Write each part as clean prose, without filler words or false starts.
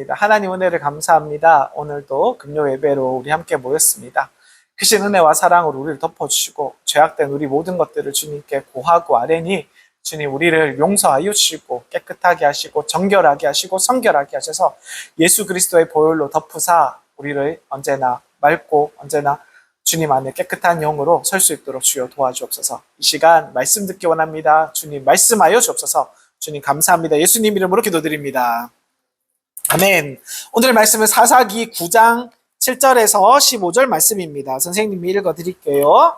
하나님 은혜를 감사합니다. 오늘도 금요 예배로 우리 함께 모였습니다. 크신 은혜와 사랑으로 우리를 덮어주시고 죄악된 우리 모든 것들을 주님께 고하고 아뢰니 주님 우리를 용서하여 주시고 깨끗하게 하시고 정결하게 하시고 성결하게 하셔서 예수 그리스도의 보혈로 덮으사 우리를 언제나 맑고 언제나 주님 안에 깨끗한 영으로 설 수 있도록 주여 도와주옵소서. 이 시간 말씀 듣기 원합니다. 주님 말씀하여 주옵소서. 주님 감사합니다. 예수님 이름으로 기도드립니다. 아멘. 오늘 말씀은 사사기 9장 7절에서 15절 말씀입니다. 선생님이 읽어드릴게요.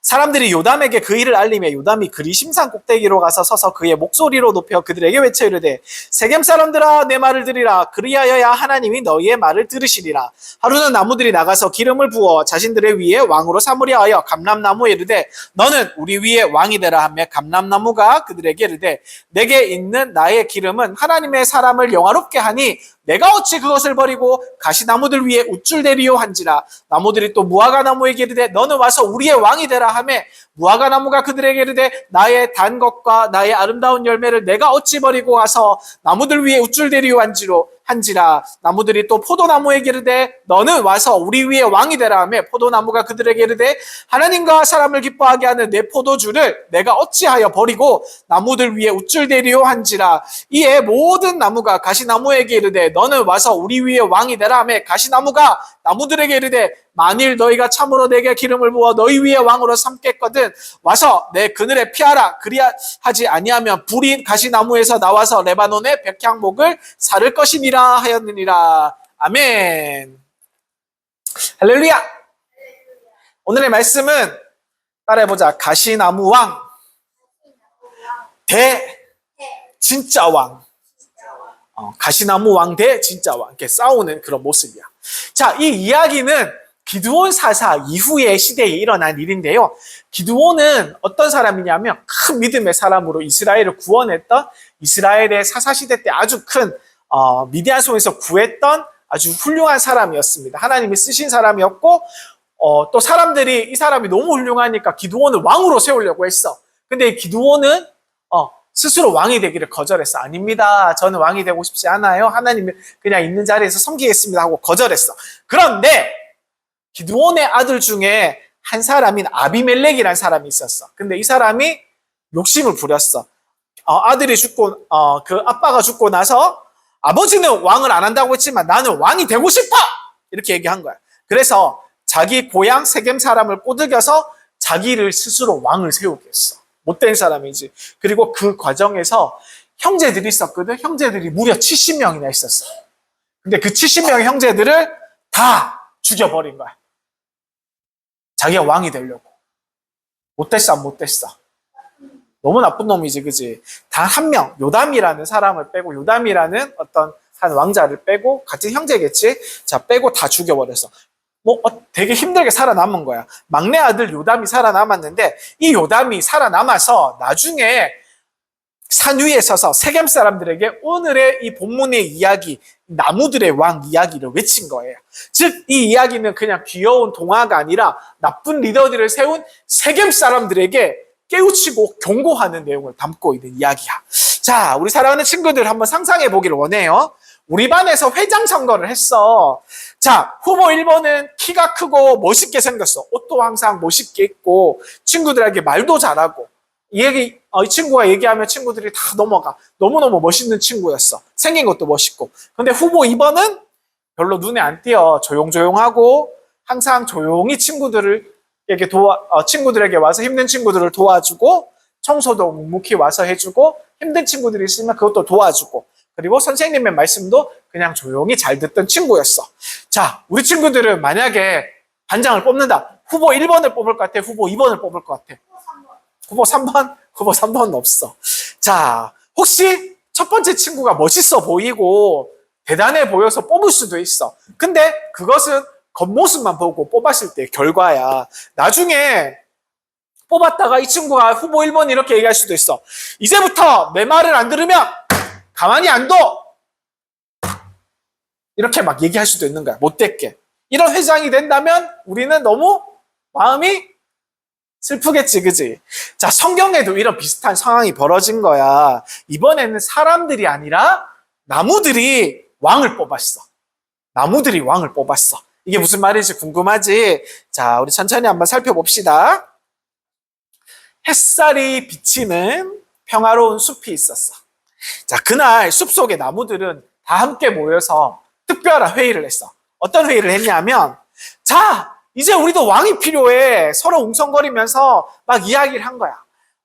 사람들이 요담에게 그 일을 알리며 요담이 그리심산 꼭대기로 가서 서서 그의 목소리로 높여 그들에게 외쳐 이르되 세겜 사람들아 내 말을 들으라. 그리하여야 하나님이 너희의 말을 들으시리라. 하루는 나무들이 나가서 기름을 부어 자신들의 위에 왕으로 삼으려 하여 감람나무에 이르되 너는 우리 위에 왕이 되라 하며 감람나무가 그들에게 이르되 내게 있는 나의 기름은 하나님의 사람을 영화롭게 하니 내가 어찌 그것을 버리고 가시나무들 위에 우쭐대리요 한지라. 나무들이 또 무화과나무에게 이르되 너는 와서 우리의 왕이 되라 하매 무화과나무가 그들에게 이르되 나의 단 것과 나의 아름다운 열매를 내가 어찌 버리고 와서 나무들 위에 우쭐대리요 한지라. 나무들이 또 포도나무에게 이르되 너는 와서 우리 위에 왕이 되라 하며 포도나무가 그들에게 이르되 하나님과 사람을 기뻐하게 하는 내 포도주를 내가 어찌하여 버리고 나무들 위에 우쭐대리요 한지라. 이에 모든 나무가 가시나무에게 이르되 너는 와서 우리 위에 왕이 되라 하며 가시나무가 나무들에게 이르되 만일 너희가 참으로 내게 기름을 부어 너희 위에 왕으로 삼겠거든 와서 내 그늘에 피하라. 그리하지 아니하면 불이 가시나무에서 나와서 레바논의 백향목을 사를 것이니라 하였느니라. 아멘. 할렐루야. 오늘의 말씀은 따라해보자. 가시나무 왕 대 진짜 왕. 가시나무 왕 대 진짜 왕. 이렇게 싸우는 그런 모습이야. 자, 이 이야기는 기드온 사사 이후의 시대에 일어난 일인데요. 기드온은 어떤 사람이냐면 큰 믿음의 사람으로 이스라엘을 구원했던 이스라엘의 사사시대 때 아주 큰 미디안 손에서 구했던 아주 훌륭한 사람이었습니다. 하나님이 쓰신 사람이었고 또 사람들이 이 사람이 너무 훌륭하니까 기드온을 왕으로 세우려고 했어. 근데 기드온은 스스로 왕이 되기를 거절했어. 아닙니다. 저는 왕이 되고 싶지 않아요. 하나님이 그냥 있는 자리에서 섬기겠습니다 하고 거절했어. 그런데 기드온의 아들 중에 한 사람인 아비멜렉이라는 사람이 있었어. 근데 이 사람이 욕심을 부렸어. 아들이 죽고 그 아빠가 죽고 나서 아버지는 왕을 안 한다고 했지만 나는 왕이 되고 싶어! 이렇게 얘기한 거야. 그래서 자기 고향 세겜 사람을 꼬드겨서 자기를 스스로 왕을 세우게 했어. 못된 사람이지. 그리고 그 과정에서 형제들이 있었거든. 형제들이 무려 70명이나 있었어. 근데 그 70명의 형제들을 다 죽여버린 거야. 자기가 왕이 되려고. 못됐어, 안 못됐어. 너무 나쁜 놈이지, 그지? 단 한 명, 요담이라는 사람을 빼고, 요담이라는 어떤 한 왕자를 빼고, 같은 형제겠지? 자, 빼고 다 죽여버렸어. 되게 힘들게 살아남은 거야. 막내 아들 요담이 살아남았는데, 이 요담이 살아남아서 나중에 산 위에 서서 세겜 사람들에게 오늘의 이 본문의 이야기, 나무들의 왕 이야기를 외친 거예요. 즉, 이 이야기는 그냥 귀여운 동화가 아니라 나쁜 리더들을 세운 세겜 사람들에게 깨우치고 경고하는 내용을 담고 있는 이야기야. 자, 우리 사랑하는 친구들 한번 상상해 보기를 원해요. 우리 반에서 회장 선거를 했어. 자, 후보 1번은 키가 크고 멋있게 생겼어. 옷도 항상 멋있게 입고 친구들에게 말도 잘하고 이 친구가 얘기하면 친구들이 다 넘어가. 너무너무 멋있는 친구였어. 생긴 것도 멋있고. 근데 후보 2번은 별로 눈에 안 띄어. 조용조용하고 항상 조용히 친구들에게 와서 힘든 친구들을 도와주고 청소도 묵묵히 와서 해주고 힘든 친구들이 있으면 그것도 도와주고 그리고 선생님의 말씀도 그냥 조용히 잘 듣던 친구였어. 자, 우리 친구들은 만약에 반장을 뽑는다. 후보 1번을 뽑을 것 같아? 후보 2번을 뽑을 것 같아? 후보 3번? 후보 3번은 없어. 자, 혹시 첫 번째 친구가 멋있어 보이고 대단해 보여서 뽑을 수도 있어. 근데 그것은 겉모습만 보고 뽑았을 때 결과야. 나중에 뽑았다가 이 친구가 후보 1번 이렇게 얘기할 수도 있어. 이제부터 내 말을 안 들으면 가만히 안 둬! 이렇게 막 얘기할 수도 있는 거야. 못됐게. 이런 회장이 된다면 우리는 너무 마음이 슬프겠지, 그지? 자, 성경에도 이런 비슷한 상황이 벌어진 거야. 이번에는 사람들이 아니라 나무들이 왕을 뽑았어. 나무들이 왕을 뽑았어. 이게 무슨 말인지 궁금하지? 자, 우리 천천히 한번 살펴봅시다. 햇살이 비치는 평화로운 숲이 있었어. 자, 그날 숲속의 나무들은 다 함께 모여서 특별한 회의를 했어. 어떤 회의를 했냐면, 자, 이제 우리도 왕이 필요해. 서로 웅성거리면서 막 이야기를 한 거야.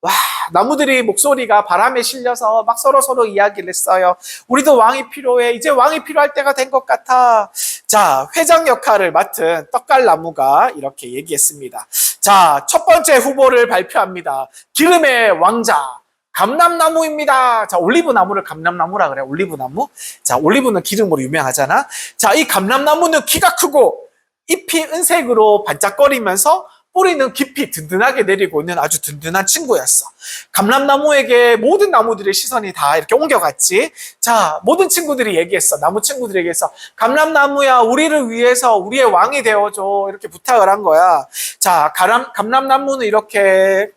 와, 나무들이 목소리가 바람에 실려서 막 서로 이야기를 했어요. 우리도 왕이 필요해. 이제 왕이 필요할 때가 된 것 같아. 자, 회장 역할을 맡은 떡갈나무가 이렇게 얘기했습니다. 자, 첫 번째 후보를 발표합니다. 기름의 왕자. 감람나무입니다. 자, 올리브나무를 감람나무라 그래. 올리브나무. 자, 올리브는 기름으로 유명하잖아. 자, 이 감람나무는 키가 크고 잎이 은색으로 반짝거리면서 뿌리는 깊이 든든하게 내리고 있는 아주 든든한 친구였어. 감람나무에게 모든 나무들의 시선이 다 이렇게 옮겨갔지. 자, 모든 친구들이 얘기했어. 나무 친구들이 얘기했어. 감람나무야, 우리를 위해서 우리의 왕이 되어줘. 이렇게 부탁을 한 거야. 자, 감람나무는 이렇게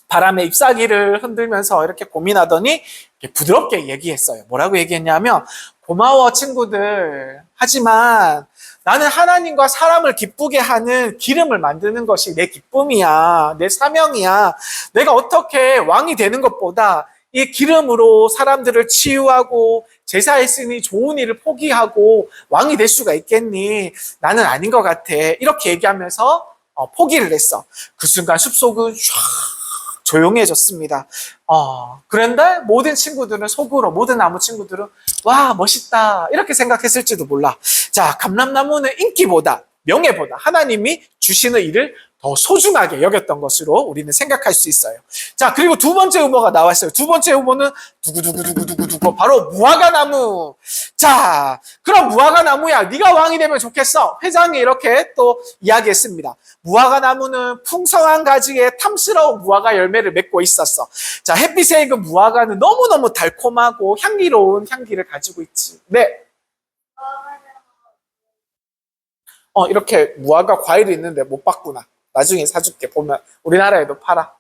바람에 잎사귀를 흔들면서 이렇게 고민하더니 이렇게 부드럽게 얘기했어요. 뭐라고 얘기했냐면, 고마워 친구들. 하지만 나는 하나님과 사람을 기쁘게 하는 기름을 만드는 것이 내 기쁨이야. 내 사명이야. 내가 어떻게 왕이 되는 것보다 이 기름으로 사람들을 치유하고 제사했으니 좋은 일을 포기하고 왕이 될 수가 있겠니? 나는 아닌 것 같아. 이렇게 얘기하면서 포기를 했어. 그 순간 숲속은 쫙 조용해졌습니다. 그런데 모든 친구들은 속으로, 모든 나무 친구들은 와, 멋있다. 이렇게 생각했을지도 몰라. 자, 감람나무는 인기보다, 명예보다 하나님이 주시는 일을 더 소중하게 여겼던 것으로 우리는 생각할 수 있어요. 자, 그리고 두 번째 후보가 나왔어요. 두 번째 후보는 두구두구두구두구두구 바로 무화과나무. 자, 그럼 무화과나무야, 네가 왕이 되면 좋겠어. 회장이 이렇게 또 이야기했습니다. 무화과나무는 풍성한 가지에 탐스러운 무화과 열매를 맺고 있었어. 자, 햇빛에 익은 무화과는 너무너무 달콤하고 향기로운 향기를 가지고 있지. 네. 이렇게 무화과 과일이 있는데 못 봤구나. 나중에 사줄게. 보면 우리나라에도 팔아.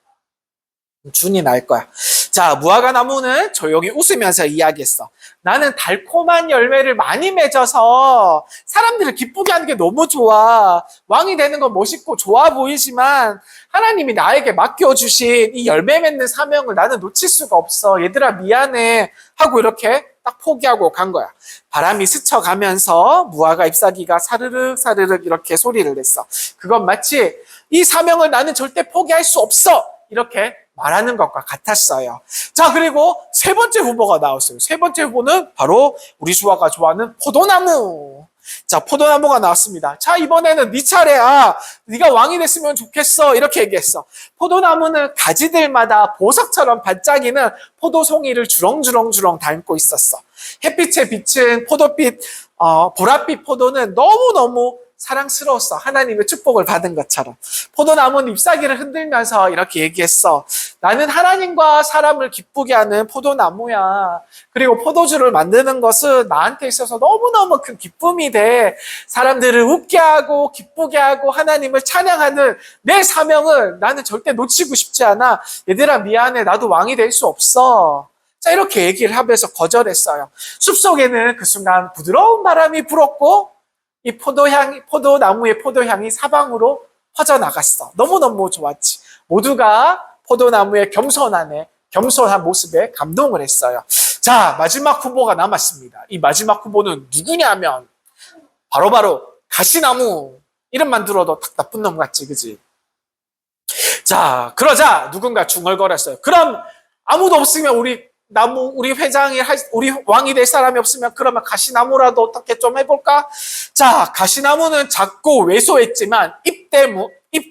준이 날 거야. 자, 무화과 나무는 조용히 웃으면서 이야기했어. 나는 달콤한 열매를 많이 맺어서 사람들을 기쁘게 하는 게 너무 좋아. 왕이 되는 건 멋있고 좋아 보이지만 하나님이 나에게 맡겨주신 이 열매 맺는 사명을 나는 놓칠 수가 없어. 얘들아 미안해 하고 이렇게 딱 포기하고 간 거야. 바람이 스쳐가면서 무화과 잎사귀가 사르륵 사르륵 이렇게 소리를 냈어. 그건 마치 이 사명을 나는 절대 포기할 수 없어. 이렇게 말하는 것과 같았어요. 자, 그리고 세 번째 후보가 나왔어요. 세 번째 후보는 바로 우리 주아가 좋아하는 포도나무. 자, 포도나무가 나왔습니다. 자, 이번에는 네 차례야. 네가 왕이 됐으면 좋겠어. 이렇게 얘기했어. 포도나무는 가지들마다 보석처럼 반짝이는 포도송이를 주렁주렁 담고 있었어. 햇빛에 비친 포도빛, 보랏빛 포도는 너무너무 사랑스러웠어. 하나님의 축복을 받은 것처럼. 포도나무는 잎사귀를 흔들면서 이렇게 얘기했어. 나는 하나님과 사람을 기쁘게 하는 포도나무야. 그리고 포도주를 만드는 것은 나한테 있어서 너무너무 큰 기쁨이 돼. 사람들을 웃게 하고 기쁘게 하고 하나님을 찬양하는 내 사명을 나는 절대 놓치고 싶지 않아. 얘들아 미안해. 나도 왕이 될 수 없어. 자, 이렇게 얘기를 하면서 거절했어요. 숲속에는 그 순간 부드러운 바람이 불었고 이 포도나무의 포도향이 사방으로 퍼져나갔어. 너무너무 좋았지. 모두가 포도나무의 겸손한 모습에 감동을 했어요. 자, 마지막 후보가 남았습니다. 이 마지막 후보는 누구냐면 바로 가시나무. 이름만 들어도 딱 나쁜 놈 같지, 그지? 자, 그러자 누군가 중얼거렸어요. 그럼 아무도 없으면 우리 회장이 우리 왕이 될 사람이 없으면 그러면 가시나무라도 어떻게 좀 해볼까? 자, 가시나무는 작고 왜소했지만 잎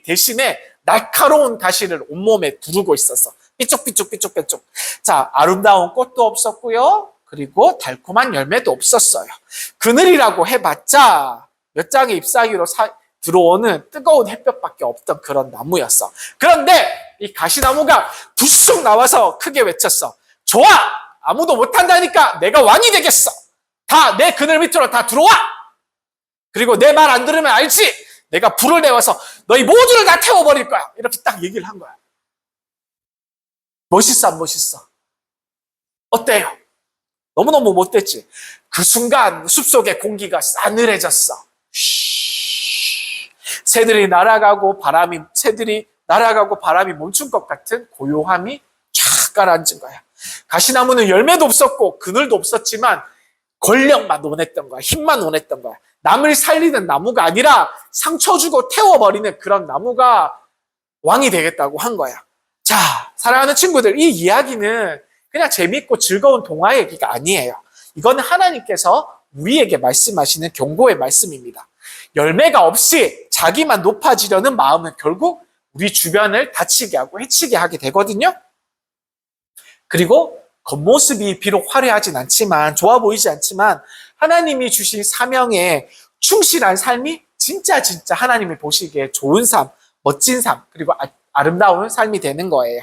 대신에 날카로운 가시를 온몸에 두르고 있었어. 삐쭉삐쭉. 자, 아름다운 꽃도 없었고요. 그리고 달콤한 열매도 없었어요. 그늘이라고 해봤자 몇 장의 잎사귀로 들어오는 뜨거운 햇볕밖에 없던 그런 나무였어. 그런데 이 가시나무가 부쑥 나와서 크게 외쳤어. 좋아! 아무도 못한다니까 내가 왕이 되겠어. 다 내 그늘 밑으로 다 들어와! 그리고 내 말 안 들으면 알지? 내가 불을 내와서 너희 모두를 다 태워버릴 거야. 이렇게 딱 얘기를 한 거야. 멋있어 안 멋있어? 어때요? 너무너무 못됐지. 그 순간 숲속의 공기가 싸늘해졌어. 새들이 날아가고 바람이 멈춘 것 같은 고요함이 쫙 가라앉은 거야. 가시나무는 열매도 없었고 그늘도 없었지만 권력만 원했던 거야. 힘만 원했던 거야. 남을 살리는 나무가 아니라 상처 주고 태워버리는 그런 나무가 왕이 되겠다고 한 거야. 자, 사랑하는 친구들, 이 이야기는 그냥 재밌고 즐거운 동화 얘기가 아니에요. 이거는 하나님께서 우리에게 말씀하시는 경고의 말씀입니다. 열매가 없이 자기만 높아지려는 마음은 결국 우리 주변을 다치게 하고 해치게 하게 되거든요. 그리고 겉모습이 비록 화려하진 않지만, 좋아 보이지 않지만 하나님이 주신 사명에 충실한 삶이 진짜 하나님이 보시기에 좋은 삶, 멋진 삶, 그리고 아름다운 삶이 되는 거예요.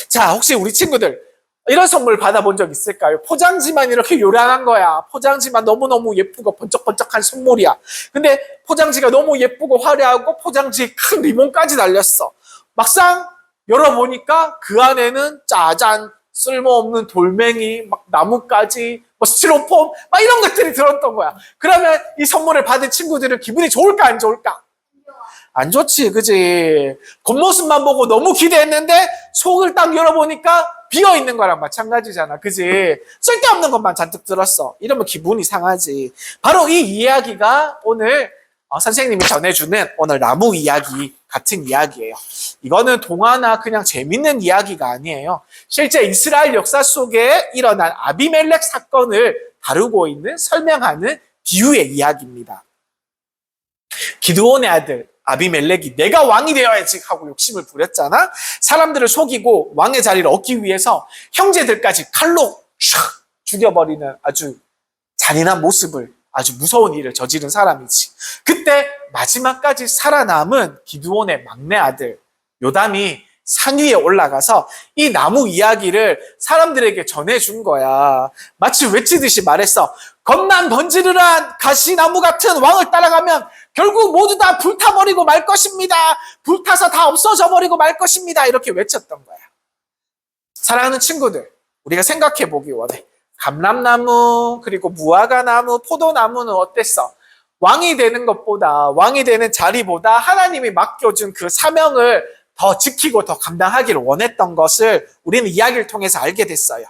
자, 혹시 우리 친구들 이런 선물 받아본 적 있을까요? 포장지만 이렇게 요란한 거야. 포장지만 너무너무 예쁘고 번쩍번쩍한 선물이야. 근데 포장지가 너무 예쁘고 화려하고 포장지에 큰 리본까지 달렸어. 막상 열어보니까 그 안에는 짜잔, 쓸모없는 돌멩이, 막 나뭇가지, 뭐 스티로폼, 막 이런 것들이 들었던 거야. 그러면 이 선물을 받은 친구들은 기분이 좋을까 안 좋을까? 안 좋지, 그지? 겉모습만 보고 너무 기대했는데 속을 딱 열어보니까 비어있는 거랑 마찬가지잖아, 그지? 쓸데없는 것만 잔뜩 들었어. 이러면 기분이 상하지. 바로 이 이야기가 오늘 선생님이 전해주는 오늘 나무 이야기 같은 이야기예요. 이거는 동화나 그냥 재밌는 이야기가 아니에요. 실제 이스라엘 역사 속에 일어난 아비멜렉 사건을 다루고 있는, 설명하는 비유의 이야기입니다. 기드온의 아들 아비멜렉이 내가 왕이 되어야지 하고 욕심을 부렸잖아. 사람들을 속이고 왕의 자리를 얻기 위해서 형제들까지 칼로 촥 죽여버리는 아주 잔인한 모습을, 아주 무서운 일을 저지른 사람이지. 그때 마지막까지 살아남은 기드온의 막내 아들 요담이 산 위에 올라가서 이 나무 이야기를 사람들에게 전해준 거야. 마치 외치듯이 말했어. 겁난 번지르르한 가시나무 같은 왕을 따라가면 결국 모두 다 불타버리고 말 것입니다. 불타서 다 없어져 버리고 말 것입니다. 이렇게 외쳤던 거야. 사랑하는 친구들, 우리가 생각해 보기 원해. 감람나무, 그리고 무화과나무, 포도나무는 어땠어? 왕이 되는 것보다, 왕이 되는 자리보다 하나님이 맡겨준 그 사명을 더 지키고 더 감당하기를 원했던 것을 우리는 이야기를 통해서 알게 됐어요.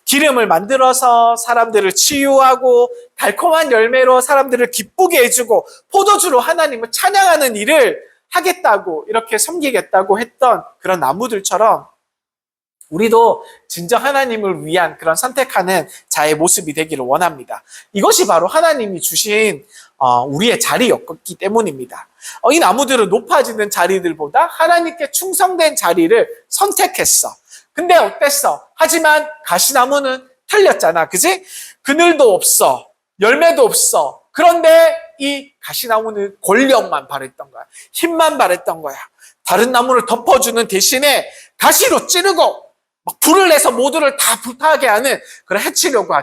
기름을 만들어서 사람들을 치유하고 달콤한 열매로 사람들을 기쁘게 해주고 포도주로 하나님을 찬양하는 일을 하겠다고, 이렇게 섬기겠다고 했던 그런 나무들처럼 우리도 진정 하나님을 위한 그런 선택하는 자의 모습이 되기를 원합니다. 이것이 바로 하나님이 주신 우리의 자리였기 때문입니다. 이 나무들은 높아지는 자리들보다 하나님께 충성된 자리를 선택했어. 근데 어땠어? 하지만 가시나무는 틀렸잖아, 그지? 그늘도 없어, 열매도 없어. 그런데 이 가시나무는 권력만 바랬던 거야. 힘만 바랬던 거야. 다른 나무를 덮어주는 대신에 가시로 찌르고 막 불을 내서 모두를 다 불타게 하는, 그런 해치려고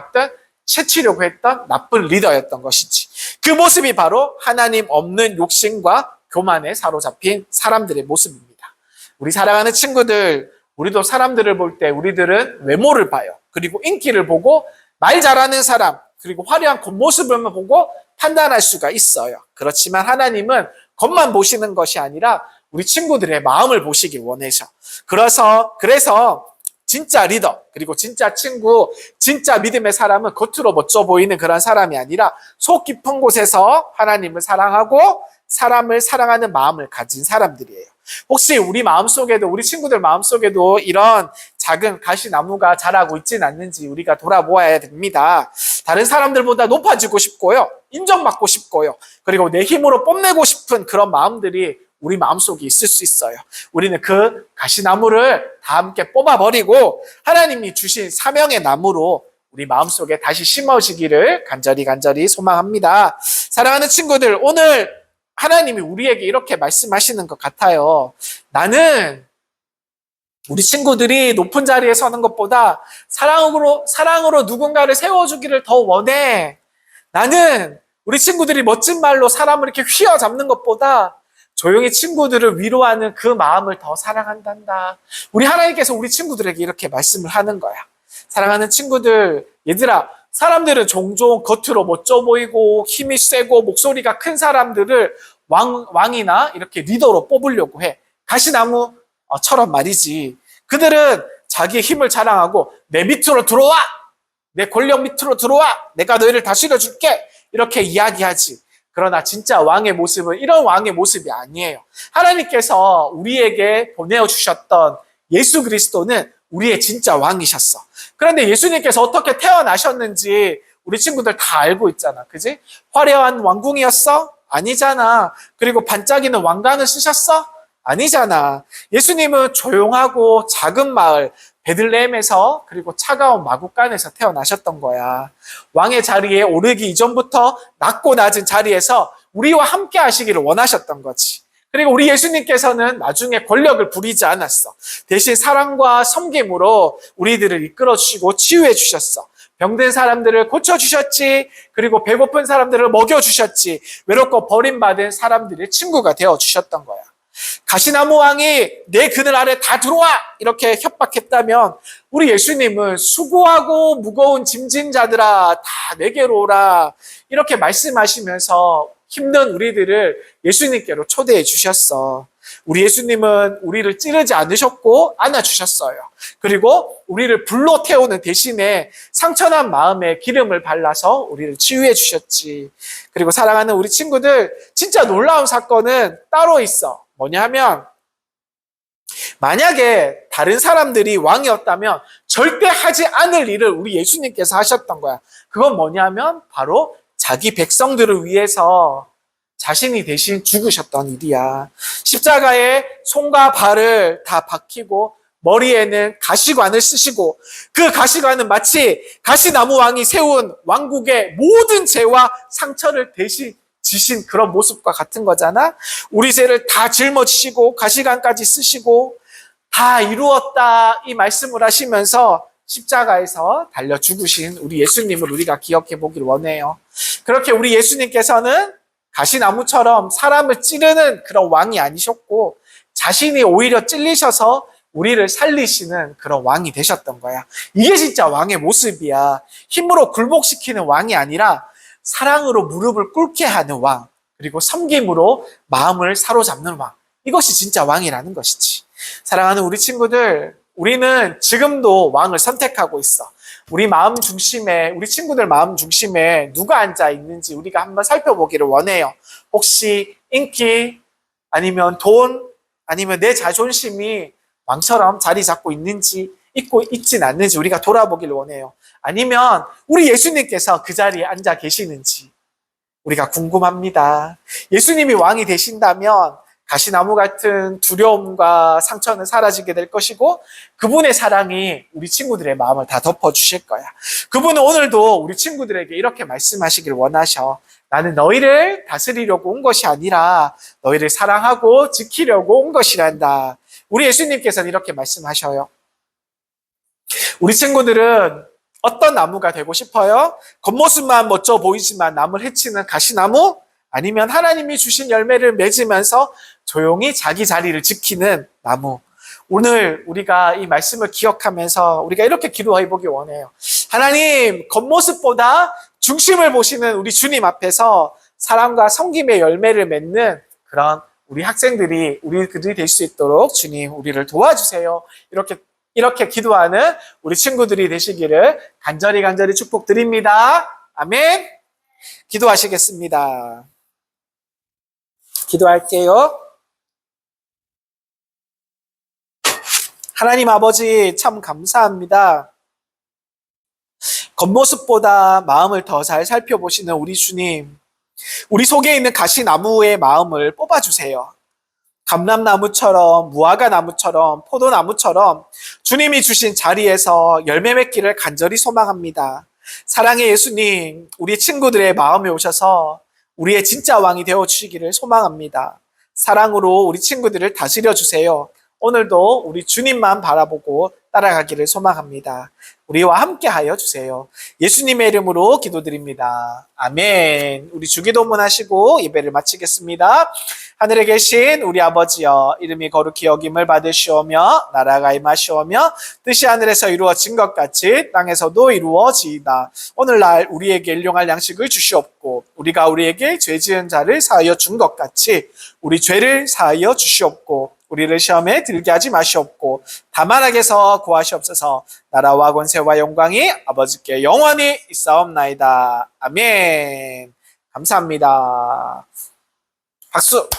했던 나쁜 리더였던 것이지. 그 모습이 바로 하나님 없는 욕심과 교만에 사로잡힌 사람들의 모습입니다. 우리 사랑하는 친구들, 우리도 사람들을 볼 때 우리들은 외모를 봐요. 그리고 인기를 보고 말 잘하는 사람, 그리고 화려한 겉모습을 보고 판단할 수가 있어요. 그렇지만 하나님은 겉만 보시는 것이 아니라 우리 친구들의 마음을 보시길 원해서. 그래서 진짜 리더, 그리고 진짜 친구, 진짜 믿음의 사람은 겉으로 멋져 보이는 그런 사람이 아니라 속 깊은 곳에서 하나님을 사랑하고 사람을 사랑하는 마음을 가진 사람들이에요. 혹시 우리 마음속에도, 우리 친구들 마음속에도 이런 작은 가시나무가 자라고 있지는 않는지 우리가 돌아보아야 됩니다. 다른 사람들보다 높아지고 싶고요, 인정받고 싶고요, 그리고 내 힘으로 뽐내고 싶은 그런 마음들이 우리 마음속에 있을 수 있어요. 우리는 그 가시나무를 다 함께 뽑아버리고 하나님이 주신 사명의 나무로 우리 마음속에 다시 심어지기를 간절히 소망합니다. 사랑하는 친구들, 오늘 하나님이 우리에게 이렇게 말씀하시는 것 같아요. 나는 우리 친구들이 높은 자리에 서는 것보다 사랑으로 누군가를 세워주기를 더 원해. 나는 우리 친구들이 멋진 말로 사람을 이렇게 휘어잡는 것보다 조용히 친구들을 위로하는 그 마음을 더 사랑한단다. 우리 하나님께서 우리 친구들에게 이렇게 말씀을 하는 거야. 사랑하는 친구들, 얘들아, 사람들은 종종 겉으로 멋져 보이고 힘이 세고 목소리가 큰 사람들을 왕이나 이렇게 리더로 뽑으려고 해. 가시나무처럼 말이지. 그들은 자기의 힘을 자랑하고 내 밑으로 들어와! 내 권력 밑으로 들어와! 내가 너희를 다스려 줄게! 이렇게 이야기하지. 그러나 진짜 왕의 모습은 이런 왕의 모습이 아니에요. 하나님께서 우리에게 보내주셨던 예수 그리스도는 우리의 진짜 왕이셨어. 그런데 예수님께서 어떻게 태어나셨는지 우리 친구들 다 알고 있잖아. 그지? 화려한 왕궁이었어? 아니잖아. 그리고 반짝이는 왕관을 쓰셨어? 아니잖아. 예수님은 조용하고 작은 마을 베들레헴에서 그리고 차가운 마국간에서 태어나셨던 거야. 왕의 자리에 오르기 이전부터 낮고 낮은 자리에서 우리와 함께 하시기를 원하셨던 거지. 그리고 우리 예수님께서는 나중에 권력을 부리지 않았어. 대신 사랑과 섬김으로 우리들을 이끌어 주시고 치유해 주셨어. 병든 사람들을 고쳐주셨지. 그리고 배고픈 사람들을 먹여주셨지. 외롭고 버림받은 사람들의 친구가 되어주셨던 거야. 가시나무 왕이 내 그늘 아래 다 들어와! 이렇게 협박했다면 우리 예수님은 수고하고 무거운 짐진 자들아 다 내게로 오라 이렇게 말씀하시면서 힘든 우리들을 예수님께로 초대해 주셨어. 우리 예수님은 우리를 찌르지 않으셨고 안아주셨어요. 그리고 우리를 불로 태우는 대신에 상처난 마음에 기름을 발라서 우리를 치유해 주셨지. 그리고 사랑하는 우리 친구들, 진짜 놀라운 사건은 따로 있어. 뭐냐 하면 만약에 다른 사람들이 왕이었다면 절대 하지 않을 일을 우리 예수님께서 하셨던 거야. 그건 뭐냐면 바로 자기 백성들을 위해서 자신이 대신 죽으셨던 일이야. 십자가에 손과 발을 다 박히고 머리에는 가시관을 쓰시고 그 가시관은 마치 가시나무 왕이 세운 왕국의 모든 죄와 상처를 대신 지신 그런 모습과 같은 거잖아. 우리 죄를 다 짊어지시고 가시관까지 쓰시고 다 이루었다 이 말씀을 하시면서 십자가에서 달려 죽으신 우리 예수님을 우리가 기억해 보길 원해요. 그렇게 우리 예수님께서는 가시나무처럼 사람을 찌르는 그런 왕이 아니셨고 자신이 오히려 찔리셔서 우리를 살리시는 그런 왕이 되셨던 거야. 이게 진짜 왕의 모습이야. 힘으로 굴복시키는 왕이 아니라 사랑으로 무릎을 꿇게 하는 왕, 그리고 섬김으로 마음을 사로잡는 왕. 이것이 진짜 왕이라는 것이지. 사랑하는 우리 친구들, 우리는 지금도 왕을 선택하고 있어. 우리 마음 중심에, 우리 친구들 마음 중심에 누가 앉아 있는지 우리가 한번 살펴보기를 원해요. 혹시 인기, 아니면 돈, 아니면 내 자존심이 왕처럼 자리 잡고 있는지, 있고 있진 않는지 우리가 돌아보기를 원해요. 아니면 우리 예수님께서 그 자리에 앉아 계시는지 우리가 궁금합니다. 예수님이 왕이 되신다면 가시나무 같은 두려움과 상처는 사라지게 될 것이고 그분의 사랑이 우리 친구들의 마음을 다 덮어주실 거야. 그분은 오늘도 우리 친구들에게 이렇게 말씀하시길 원하셔. 나는 너희를 다스리려고 온 것이 아니라 너희를 사랑하고 지키려고 온 것이란다. 우리 예수님께서는 이렇게 말씀하셔요. 우리 친구들은 어떤 나무가 되고 싶어요? 겉모습만 멋져 보이지만 남을 해치는 가시나무? 아니면 하나님이 주신 열매를 맺으면서 조용히 자기 자리를 지키는 나무. 오늘 우리가 이 말씀을 기억하면서 우리가 이렇게 기도해 보기 원해요. 하나님, 겉모습보다 중심을 보시는 우리 주님 앞에서 사랑과 섬김의 열매를 맺는 그런 우리 학생들이 우리들이 될 수 있도록 주님 우리를 도와주세요. 이렇게 기도하는 우리 친구들이 되시기를 간절히 축복드립니다. 아멘. 기도하시겠습니다. 기도할게요. 하나님 아버지 참 감사합니다. 겉모습보다 마음을 더 잘 살펴보시는 우리 주님, 우리 속에 있는 가시나무의 마음을 뽑아주세요. 감람나무처럼, 무화과나무처럼, 포도나무처럼 주님이 주신 자리에서 열매 맺기를 간절히 소망합니다. 사랑의 예수님, 우리 친구들의 마음에 오셔서 우리의 진짜 왕이 되어주시기를 소망합니다. 사랑으로 우리 친구들을 다스려 주세요. 오늘도 우리 주님만 바라보고 따라가기를 소망합니다. 우리와 함께 하여 주세요. 예수님의 이름으로 기도드립니다. 아멘. 우리 주기도문 하시고 예배를 마치겠습니다. 하늘에 계신 우리 아버지여, 이름이 거룩히 여김을 받으시오며 나라가 임하시오며 뜻이 하늘에서 이루어진 것 같이 땅에서도 이루어지이다. 오늘날 우리에게 일용할 양식을 주시옵고 우리가 우리에게 죄 지은 자를 사하여 준 것 같이 우리 죄를 사하여 주시옵고 우리를 시험에 들게 하지 마시옵고 다만 악에서 구하시옵소서. 나라와 권세와 영광이 아버지께 영원히 있사옵나이다. 아멘. 감사합니다. 박수.